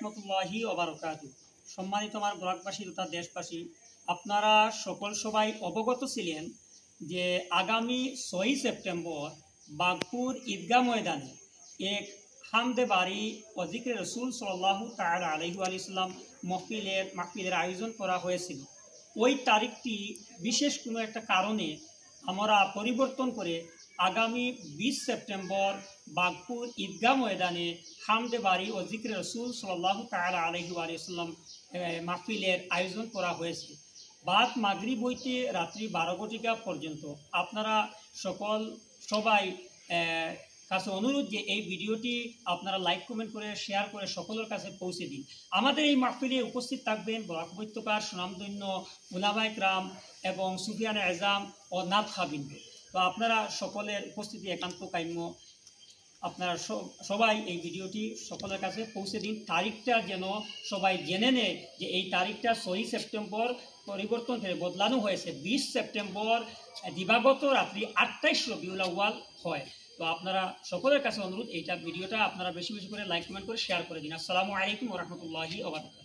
রহমতুল্লাহি ওবারাকাতু। সম্মানিত আমার ব্লকবাসী তথা দেশবাসী, আপনারা সবাই অবগত ছিলেন যে আগামী 6 সেপ্টেম্বর বাগপুর ঈদগাহ ময়দানে এক হামদে বাড়ি ও জিকরে রসুল সাল্লাল্লাহু তাআলা আলাইহি ওয়াসাল্লাম মাহফিলের আয়োজন করা হয়েছিল। ওই তারিখটি বিশেষ কোনো একটা কারণে আমরা পরিবর্তন করে আগামী 20 সেপ্টেম্বর বাগপুর ঈদগাহ ময়দানে হামদে বাড়ি ও জিকরে রসুল সাল্লাল্লাহু তাআলা আলাইহি ওয়াসাল্লাম মাহফিলের আয়োজন করা হয়েছে। বাদ মাগরিব হইতে রাত্রি 12 ঘটিকা পর্যন্ত আপনারা সবাই কাছে অনুরোধ যে এই ভিডিওটি আপনারা লাইক কমেন্ট করে শেয়ার করে সকলের কাছে পৌঁছে দিন। আমাদের এই মাহফিলে উপস্থিত থাকবেন ব্লক উপত্যকার সুনামধন্য উলামায়ে কেরাম এবং সুফিয়ানে আজম ও নাত খাবিন্দ। তো আপনারা সকলের উপস্থিতি একান্ত কাম্য। আপনারা সবাই এই ভিডিওটি সকলের কাছে পৌঁছে দিন। তারিখটা যেন সবাই জেনে নেয় যে এই তারিখটা 6 সেপ্টেম্বর পরিবর্তন করে বদলানো হয়েছে। 20 সেপ্টেম্বর দিবাগত রাত্রি 28 রবিউল আউয়াল হয়। তো আপনারা সকলের কাছে অনুরোধ, ভিডিওটা আপনারা বেশি বেশি করে লাইক কমেন্ট করে শেয়ার করে দিন। আসসালামু আলাইকুম ওয়া রাহমাতুল্লাহি ওয়া বারাকাতুহু।